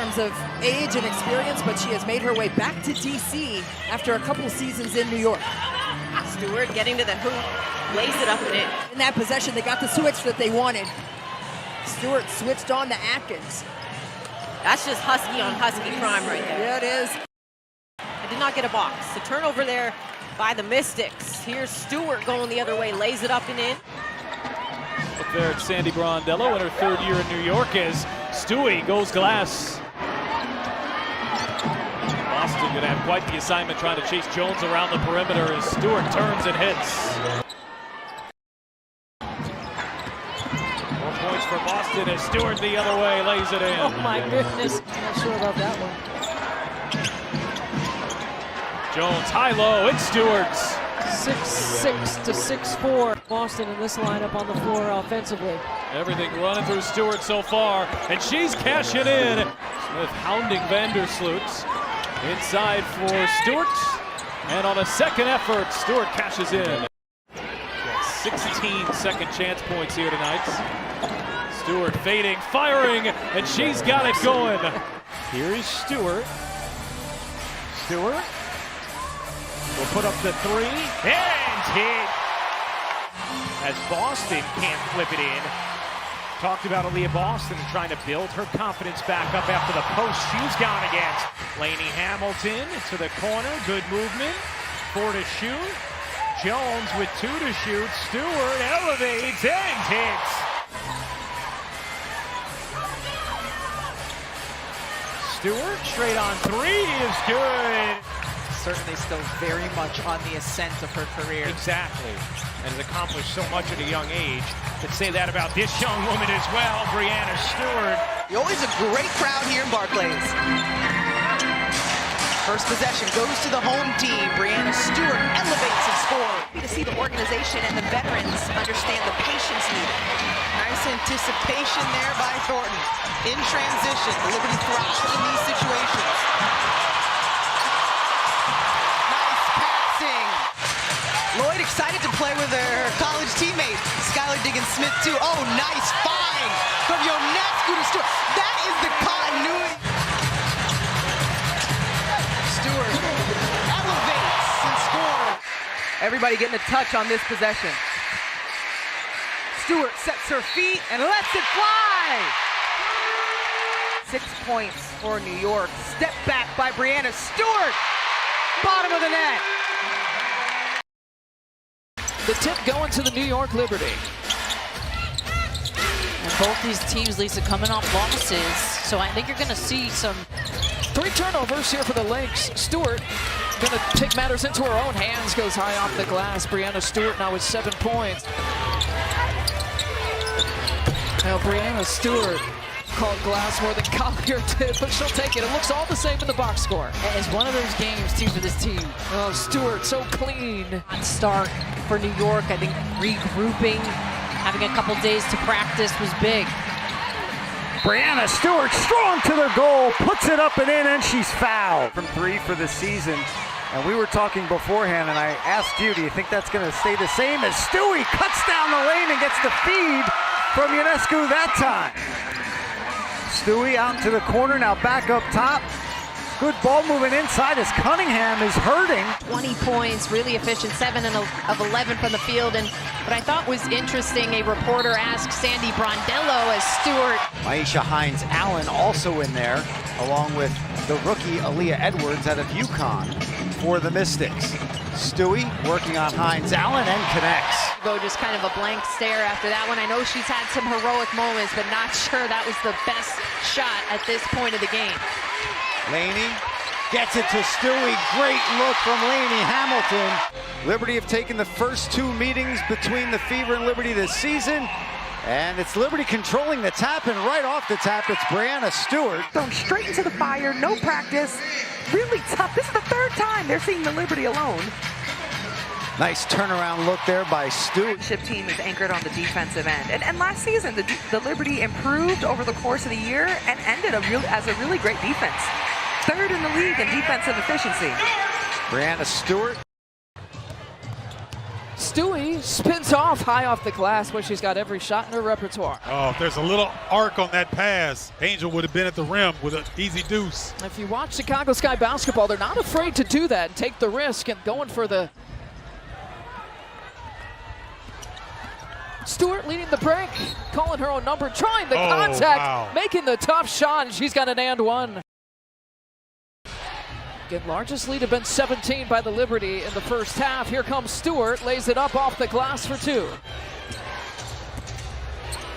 terms of age and experience, but she has made her way back to DC after a couple seasons in New York. Stewart getting to the hoop, lays it up and in. In that possession, they got the switch that they wanted. Stewart switched on to Atkins. That's just Husky on Husky crime right there. Yeah, it is. I did not get a box. The turnover there by the Mystics. Here's Stewart going the other way, lays it up and in. Look there at Sandy Brondello in her third year in New York as Stewie goes glass. Boston going to have quite the assignment trying to chase Jones around the perimeter as Stewart turns and hits. 4 points for Boston as Stewart the other way lays it in. Oh my goodness. I'm not sure about that one. Jones high-low, it's Stewart's. 6'6" to 6'4". Boston in this lineup on the floor offensively. Everything running through Stewart so far, and she's cashing in. Smith hounding Vandersloot. Inside for Stewart, and on a second effort, Stewart cashes in. 16 second chance points here tonight. Stewart fading, firing, and she's got it going. Here is Stewart. Stewart will put up the three, and hit. As Boston can't flip it in. Talked about Aaliyah Boston trying to build her confidence back up after the post she's gone against. Lainey Hamilton to the corner, good movement. 4 to shoot. Jones with 2 to shoot. Stewart elevates and hits. Stewart straight on 3 is good. Certainly still very much on the ascent of her career. Exactly, and has accomplished so much at a young age. Could say that about this young woman as well, Breanna Stewart. Always a great crowd here in Barclays. First possession goes to the home team. Breanna Stewart elevates and scores. To see the organization and the veterans understand the patience needed. Nice anticipation there by Thornton. In transition, the Liberty thrives in these situations. Lloyd excited to play with her college teammate, Skylar Diggins-Smith too. Oh, nice find from Ionescu to Stewart. That is the continuity. Stewart elevates and scores. Everybody getting a touch on this possession. Stewart sets her feet and lets it fly. 6 points for New York. Step back by Breanna Stewart. Bottom of the net. The tip going to the New York Liberty. And both these teams, Lisa, coming off losses. So I think you're going to see some 3 turnovers here for the Lynx. Stewart going to take matters into her own hands. Goes high off the glass. Breanna Stewart now with 7 points. Now Breanna Stewart called glass more than Collier did, but she'll take it. It looks all the same in the box score. it's one of those games, too, for this team. Oh, Stewart so clean. Start for New York. I think regrouping, having a couple days to practice was big. Breanna Stewart strong to the goal, puts it up and in, and she's fouled. From 3 for the season. And we were talking beforehand, and I asked you, do you think that's going to stay the same? As Stewie cuts down the lane and gets the feed from Ionescu that time. Stewie out to the corner, now back up top. Good ball moving inside as Cunningham is hurting. 20 points, really efficient, 7 of 11 from the field. And what I thought was interesting, a reporter asked Sandy Brondello as Stewart. Aisha Hines-Allen also in there, along with the rookie Aaliyah Edwards out of UConn for the Mystics. Stewie working on Hines-Allen and connects. Go just kind of a blank stare after that one. I know she's had some heroic moments, but not sure that was the best shot at this point of the game. Laney gets it to Stewie. Great look from Laney Hamilton. Liberty have taken the first 2 meetings between the Fever and Liberty this season. And it's Liberty controlling the tap, and right off the tap, it's Breanna Stewart. Thrown straight into the fire, no practice. Really tough. This is the 3rd time they're seeing the Liberty alone. Nice turnaround look there by Stewart. The team is anchored on the defensive end. And last season, the Liberty improved over the course of the year and ended as a really great defense. 3rd in the league in defensive efficiency. Breanna Stewart. Stewie spins off high off the glass, where she's got every shot in her repertoire. Oh, if there's a little arc on that pass, Angel would have been at the rim with an easy deuce. If you watch Chicago Sky basketball, they're not afraid to do that and take the risk and going for the... Stewart leading the break, calling her own number, trying the contact, making the tough shot, and she's got an and one. Again, largest lead had been 17 by the Liberty in the first half. Here comes Stewart, lays it up off the glass for two.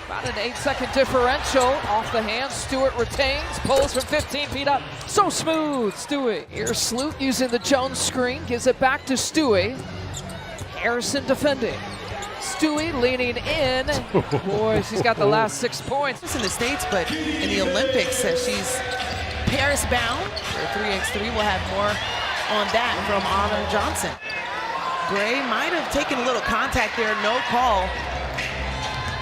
About an 8-second differential off the hand. Stewart retains, pulls from 15 feet up. So smooth, Stewie. Here's Sloot using the Jones screen, gives it back to Stewie. Harrison defending. Stewie leaning in. Boy, she's got the last 6 points. In the States, but in the Olympics, she's Paris bound. Her 3x3 will have more on that from Anna Johnson. Gray might have taken a little contact there, no call.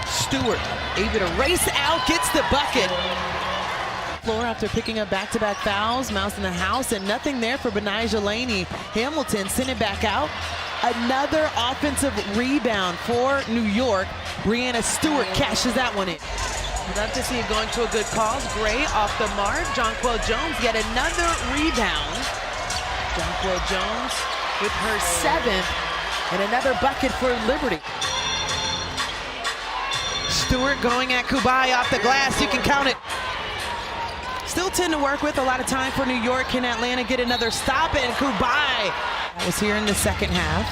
Stewart able to race out, gets the bucket. Floor after picking up back-to-back fouls, Mouse in the house, and nothing there for Benijah Laney. Hamilton sent it back out. Another offensive rebound for New York. Breanna Stewart cashes that one in. I'd love to see it going to a good cause. Gray off the mark. Jonquel Jones yet another rebound. Jonquel Jones with her 7th and another bucket for Liberty. Stewart going at Kubai off the glass. You can count it. Still 10 to work with. A lot of time for New York. Can Atlanta get another stop? And Kubai. That was here in the second half.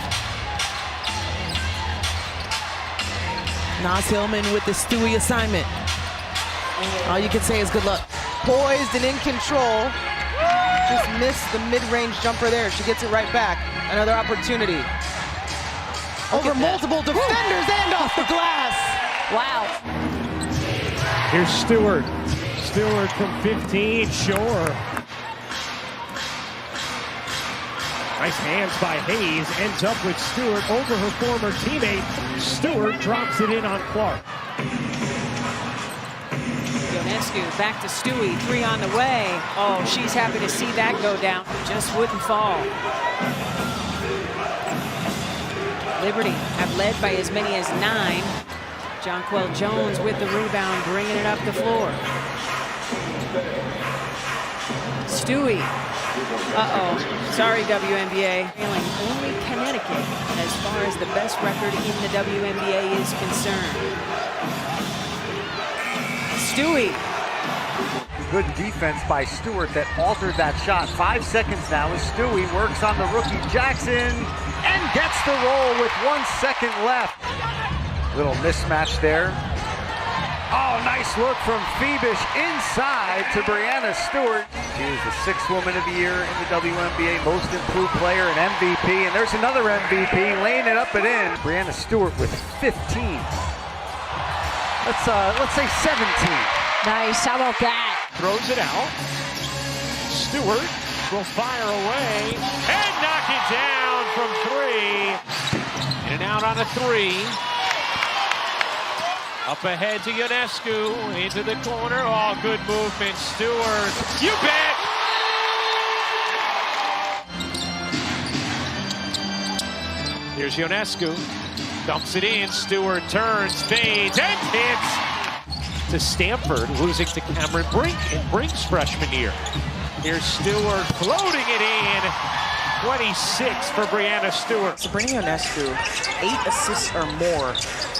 Nas Hillman with the Stewie assignment. All you can say is good luck. Poised and in control. Just missed the mid-range jumper there. She gets it right back. Another opportunity. Over multiple defenders and off the glass. Wow. Here's Stewart. Stewart from 15, sure. Nice hands by Hayes, ends up with Stewart over her former teammate. Stewart drops it in on Clark. Ionescu back to Stewie, 3 on the way. Oh, she's happy to see that go down. Just wouldn't fall. Liberty have led by as many as 9. Jonquel Jones with the rebound, bringing it up the floor. Stewie. Sorry, WNBA. Failing only Connecticut as far as the best record in the WNBA is concerned. Stewie. Good defense by Stewart that altered that shot. 5 seconds now as Stewie works on the rookie Jackson and gets the roll with 1 second left. Little mismatch there. Oh, nice look from Phoebish inside to Breanna Stewart. She is the 6th woman of the year in the WNBA, most improved player and MVP. And there's another MVP laying it up and in. Breanna Stewart with 15. Let's say 17. Nice, how about that? Throws it out. Stewart will fire away and knock it down from 3. In and out on a 3. Up ahead to Ionescu, into the corner. Oh, good movement, Stewart. You bet! Here's Ionescu. Dumps it in. Stewart turns, fades, and hits to Stanford, losing to Cameron Brink in Brink's freshman year. Here's Stewart floating it in. 26 for Breanna Stewart. Sabrina Ionescu, 8 assists or more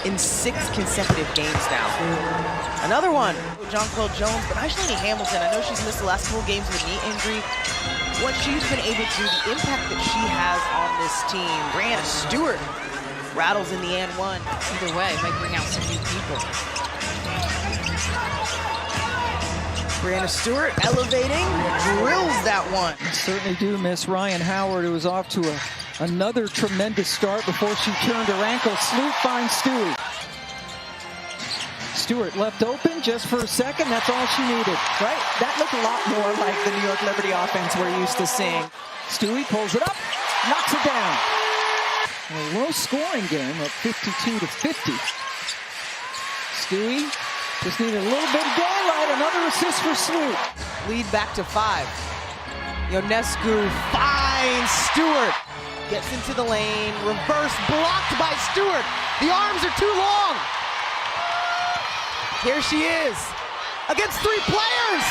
in 6 consecutive games now. Another one, Jonquel Jones, but actually Hamilton. I know she's missed the last couple games with a knee injury. What she's been able to do, the impact that she has on this team. Breanna Stewart rattles in the and one. Either way, might bring out some new people. Breanna Stewart elevating, drills that one. Certainly do miss Ryan Howard, who was off to another tremendous start before she turned her ankle. Sloot finds Stewie. Stewart left open just for a second. That's all she needed. Right, that looked a lot more like the New York Liberty offense we're used to seeing. Stewie pulls it up, knocks it down. A low-scoring game of 52-50. Stewie just needed a little bit of daylight. Another assist for Sloot. Lead back to 5. Ionescu finds Stewart. Gets into the lane, reverse blocked by Stewart. The arms are too long. Here she is, against 3 players.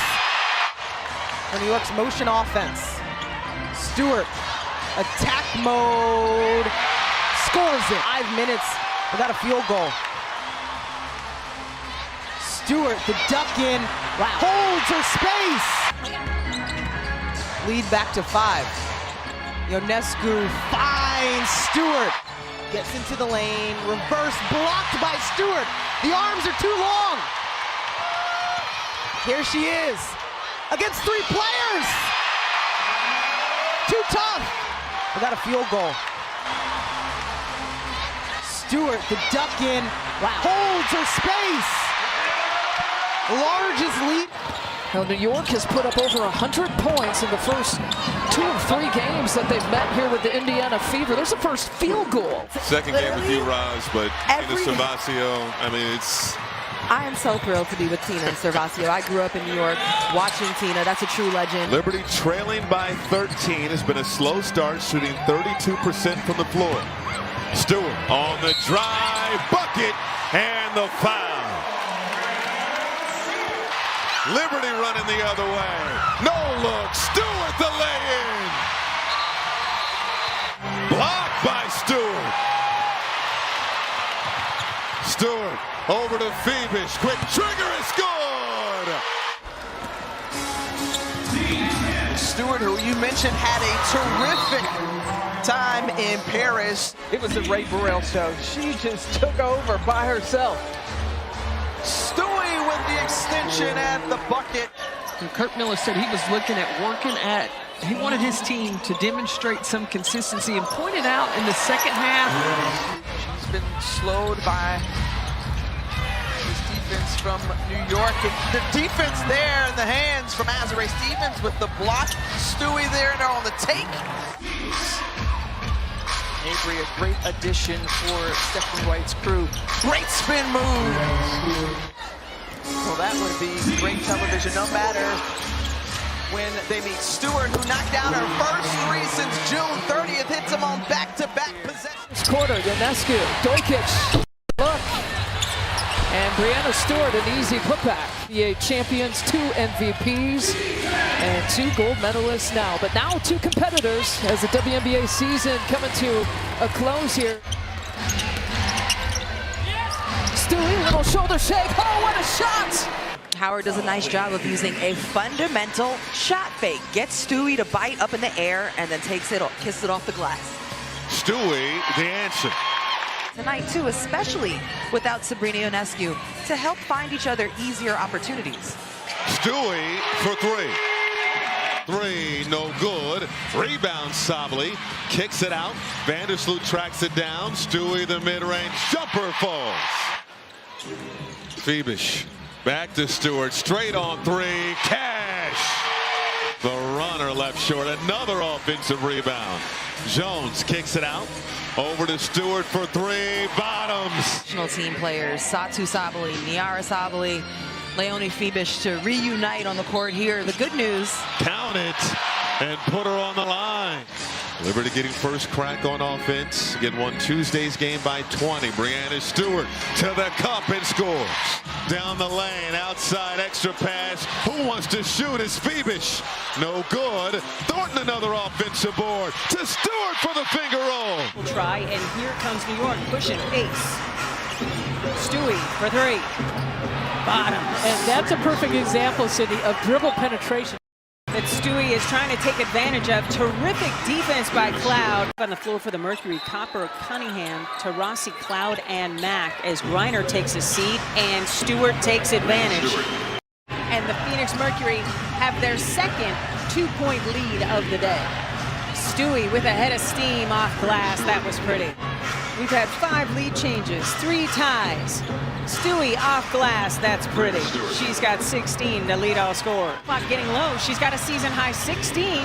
For New York's motion offense. Stewart, attack mode, scores it. 5 minutes without a field goal. Stewart, the duck in, holds her space. Lead back to 5. Ionescu finds Stewart. Gets into the lane, reverse blocked by Stewart. The arms are too long. Here she is, against 3 players. Too tough. Without a field goal. Stewart, the duck in, holds her space. Largest lead. Now, New York has put up over 100 points in the first 2 or 3 games that they've met here with the Indiana Fever. There's the first field goal. Second game with you, Roz, but Tina Servacio, I mean, I am so thrilled to be with Tina Servacio. I grew up in New York watching Tina. That's a true legend. Liberty trailing by 13. Has been a slow start, shooting 32% from the floor. Stewart on the drive, bucket, and the foul. Liberty running the other way. No look. Stewart the lay-in. Blocked by Stewart. Stewart over to Phoebish. Quick trigger is scored. Stewart, who you mentioned, had a terrific time in Paris. It was the Ray Burrell show. She just took over by herself. Stewie with the extension at the bucket. And Kirk Miller said he was looking at he wanted his team to demonstrate some consistency and pointed out in the second half. She's been slowed by this defense from New York. And the defense there in the hands from Azare Stevens with the block. Stewie there now on the take. Avery, a great addition for Stephanie White's crew. Great spin move. Well, that would be great television, no matter when they meet Stewart, who knocked down her first 3 since June 30th, hits them on back-to-back possessions. This quarter, Ionescu, Dojkic, look. And Breanna Stewart, an easy putback. NBA champions, 2 MVPs, and 2 gold medalists now. But now 2 competitors as the WNBA season coming to a close here. Stewie, little shoulder shake. Oh, what a shot! Howard does a nice job of using a fundamental shot fake. Gets Stewie to bite up in the air and then takes it, kisses it off the glass. Stewie, the answer. Tonight, too, especially without Sabrina Ionescu, to help find each other easier opportunities. Stewie for 3. 3, no good. Rebound, Sably. Kicks it out. Vandersloot tracks it down. Stewie, the mid-range jumper falls. Phoebish back to Stewart. Straight on 3. Cash. The runner left short. Another offensive rebound. Jones kicks it out. Over to Stewart for 3. Bottoms. National team players, Satu Sably, Niara Sably, Leonie Phoebish to reunite on the court here. The good news. Count it and put her on the line. Liberty getting first crack on offense. Again, won Tuesday's game by 20. Breanna Stewart to the cup and scores. Down the lane, outside extra pass. Who wants to shoot is Phoebish. No good. Thornton another offensive board to Stewart for the finger roll. We'll try, and here comes New York pushing pace. Stewie for 3. Bottom. And that's a perfect example, Sydney, of dribble penetration. That Stewie is trying to take advantage of. Terrific defense by Cloud. On the floor for the Mercury, Copper, Cunningham, Taurasi, Cloud, and Mack as Reiner takes a seat and Stewart takes advantage. And the Phoenix Mercury have their second 2-point lead of the day. Stewie with a head of steam off glass. That was pretty. We've had 5 lead changes, 3 ties. Stewie off glass, that's pretty. She's got 16 to lead all score. Clock getting low, she's got a season high 16.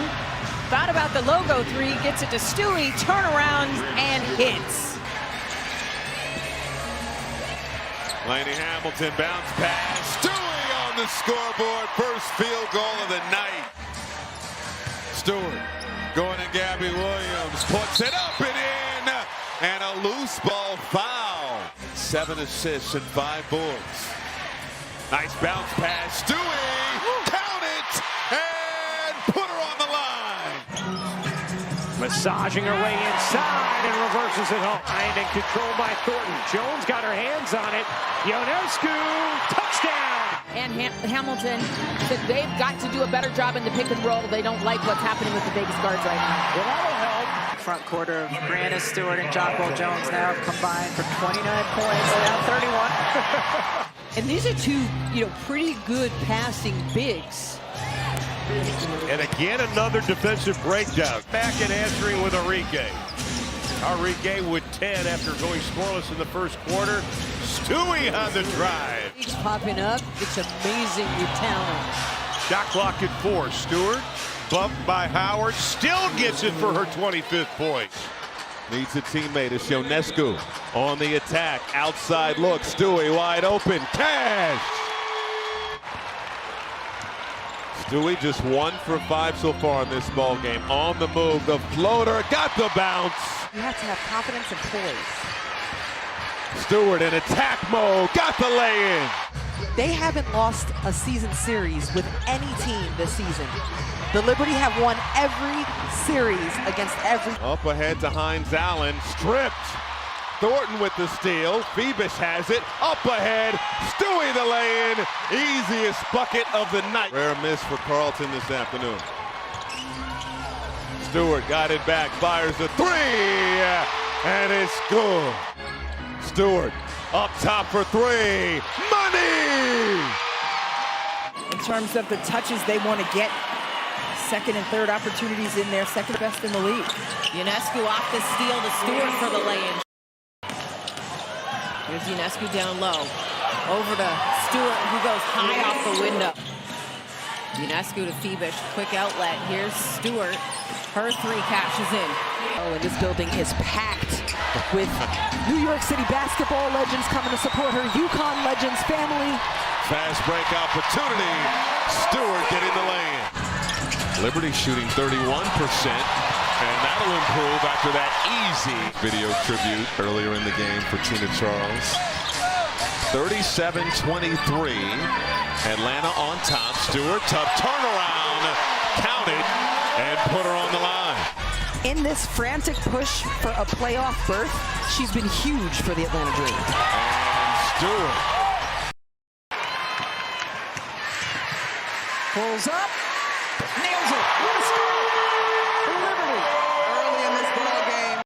Thought about the logo 3, gets it to Stewie, turnaround and hits. Laney Hamilton bounce pass. Stewie on the scoreboard. First field goal of the night. Stewart Going to Gabby Williams, puts it up and in, and a loose ball foul. 7 assists and 5 boards. Nice bounce pass, Stewie, count it, and put her on the line. Massaging her way inside and reverses it home. And controlled by Thornton. Jones got her hands on it. Ionescu, touchdown. And Hamilton said they've got to do a better job in the pick and roll. They don't like what's happening with the Vegas guards right now. Well, that'll help. Front quarter of Breanna Stewart and Jocko Jones now have combined for 29 points, now 31. And these are two, pretty good passing bigs. And again, another defensive breakdown. Back and answering with Enrique. Enrique with 10 after going scoreless in the first quarter. Stewie on the drive. He's popping up. It's amazing with talent. Shot clock at 4. Stewart bumped by Howard. Still gets it for her 25th point. Needs a teammate. It's Ionescu on the attack. Outside look. Stewie wide open. Cash! Stewie just 1 for 5 so far in this ball game. On the move. The floater. Got the bounce. You have to have confidence and poise. Stewart in attack mode. Got the lay-in. They haven't lost a season series with any team this season. The Liberty have won every series against every. Up ahead to Hines Allen. Stripped. Thornton with the steal. Phoebus has it. Up ahead. Stewie the lay-in. Easiest bucket of the night. Rare miss for Carlton this afternoon. Stewart got it back. Fires a 3. And it's good. Stewart up top for 3. Money! In terms of the touches they want to get, second and third opportunities in there, second best in the league. Ionescu off the steal to Stewart for the lay-in. Here's Ionescu down low. Over to Stewart, who goes high off the window. Ionescu to Phoebus, quick outlet. Here's Stewart. Her 3 cashes in. Oh, and this building is packed with New York City basketball legends coming to support her UConn Legends family. Fast break opportunity. Stewart getting the lay-in. Liberty shooting 31%, and that'll improve after that easy video tribute earlier in the game for Tina Charles. 37-23. Atlanta on top. Stewart, tough turnaround. Count it and put her on the line. In this frantic push for a playoff berth, she's been huge for the Atlanta Dream. And Stewart Pulls up, nails it. What a score for Liberty. Early in this ball game.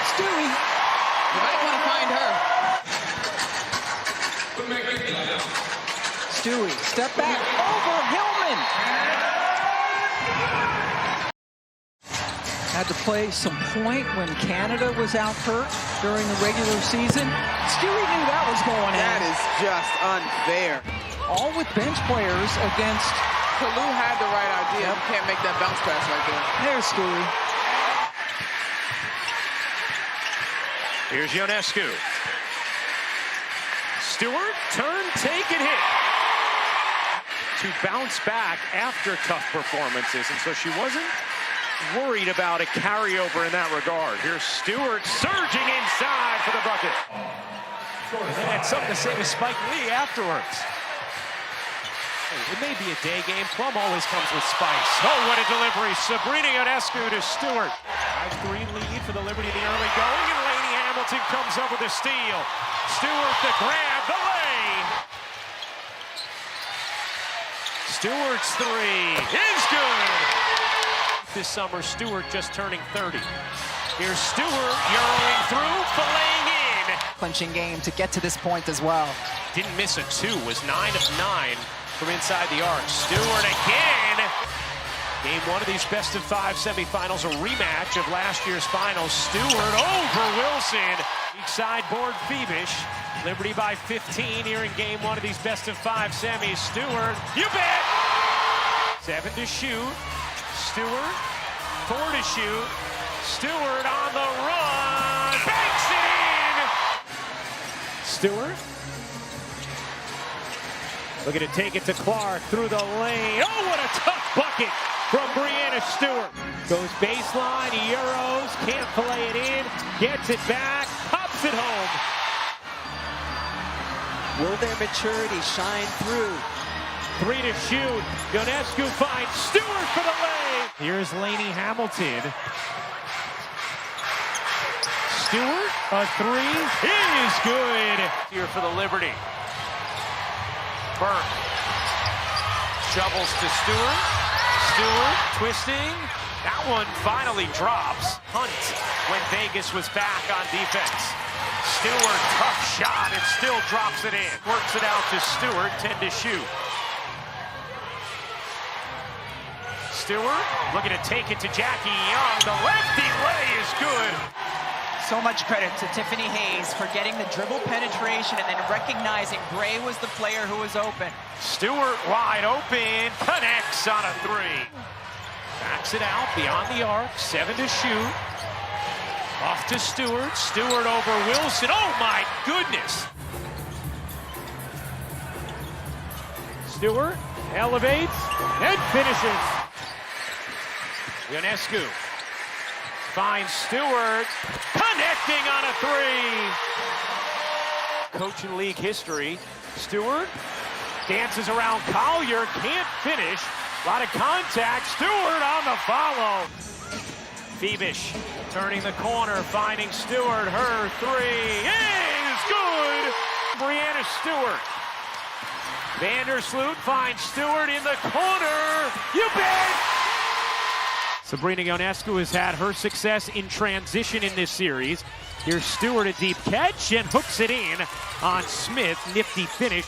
Stewie, you might want to find her. Stewie, step back over Hillman. Had to play some point when Canada was out hurt during the regular season. Stewie knew that was going in. That is just unfair. All with bench players against. Kalu had the right idea. You can't make that bounce pass right there. There's Stewie. Here's Ionescu. Stewart, turn, take, and hit. To bounce back after tough performances, and so she wasn't worried about a carryover in that regard. Here's Stewart surging inside for the bucket. And they had something to say to Spike Lee afterwards. It may be a day game. Plum always comes with spice. Oh, what a delivery. Sabrina Ionescu to Stewart. 5-3 lead for the Liberty in the early going, and Lainey Hamilton comes up with a steal. Stewart the grab, the lay. Stewart's 3 is good. This summer, Stewart just turning 30. Here's Stewart yarrowing through, filleting in. Clinching game to get to this point as well. Didn't miss a 2, was 9 of 9 from inside the arc. Stewart again. Game 1 of these best-of-5 semifinals, a rematch of last year's finals. Stewart over Wilson. Weak side board Phoebus. Liberty by 15 here in game 1 of these best-of-5 semis. Stewart, you bet! 7 to shoot. Stewart, 4 to shoot. Stewart on the run. Banks it in! Stewart. Looking to take it to Clark through the lane. Oh, what a tough bucket from Breanna Stewart. Goes baseline, he Euros, can't play it in, gets it back, pops it home. Will their maturity shine through? 3 to shoot. Ionescu finds Stewart for the lay. Here's Lainey Hamilton. Stewart, a 3 is good. Here for the Liberty. Burke shovels to Stewart. Stewart twisting. That one finally drops. Hunt when Vegas was back on defense. Stewart, tough shot, and still drops it in. Works it out to Stewart, 10 to shoot. Stewart looking to take it to Jackie Young. The lefty lay is good. So much credit to Tiffany Hayes for getting the dribble penetration and then recognizing Bray was the player who was open. Stewart wide open, connects on a 3. Backs it out beyond the arc, 7 to shoot. Off to Stewart, Stewart over Wilson. Oh my goodness! Stewart elevates and finishes. Ionescu finds Stewart, connecting on a 3. Coach in league history, Stewart dances around Collier, can't finish. A lot of contact, Stewart on the follow. Phoebish turning the corner, finding Stewart, her 3 is good. Breanna Stewart. Vandersloot finds Stewart in the corner, you bet! Sabrina Ionescu has had her success in transition in this series. Here's Stewart, a deep catch, and hooks it in on Smith. Nifty finish.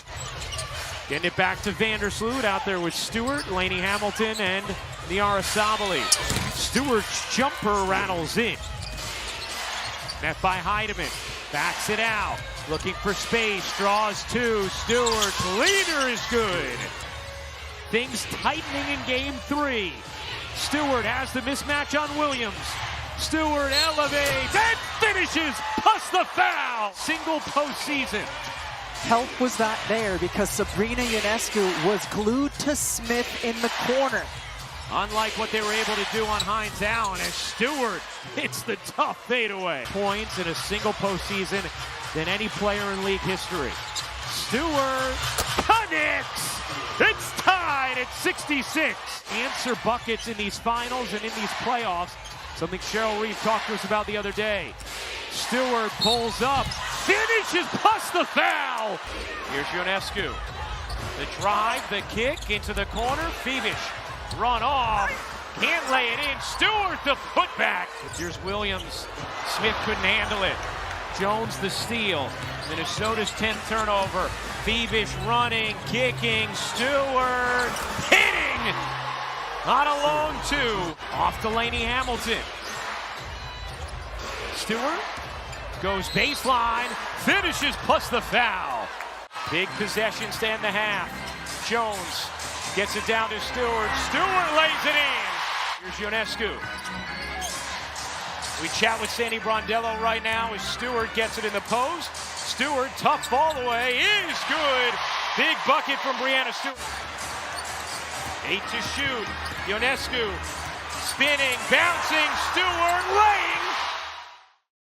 Getting it back to Vandersloot. Out there with Stewart, Lainey Hamilton, and Niara Sabali. Stewart's jumper rattles in. Met by Heidemann. Backs it out. Looking for space. Draws 2. Stewart's leader is good. Things tightening in game 3. Stewart has the mismatch on Williams. Stewart elevates and finishes, plus the foul. Single postseason. Help was not there because Sabrina Ionescu was glued to Smith in the corner. Unlike what they were able to do on Hines Allen, as Stewart hits the tough fadeaway. Points in a single postseason than any player in league history. Stewart connects. It's tied at 66. Answer buckets in these finals and in these playoffs. Something Cheryl Reeve talked to us about the other day. Stewart pulls up, finishes plus the foul. Here's Ionescu. The drive, the kick into the corner. Phoebish run off. Can't lay it in. Stewart the putback. Here's Williams. Smith couldn't handle it. Jones the steal. Minnesota's 10th turnover. Phoebish running, kicking. Stewart hitting on a lone 2. Off to Lainey Hamilton. Stewart goes baseline, finishes plus the foul. Big possession to end the half. Jones gets it down to Stewart. Stewart lays it in. Here's Ionescu. We chat with Sandy Brondello right now as Stewart gets it in the post. Stewart, tough fall away, is good. Big bucket from Breanna Stewart. 8 to shoot. Ionescu spinning, bouncing. Stewart laying.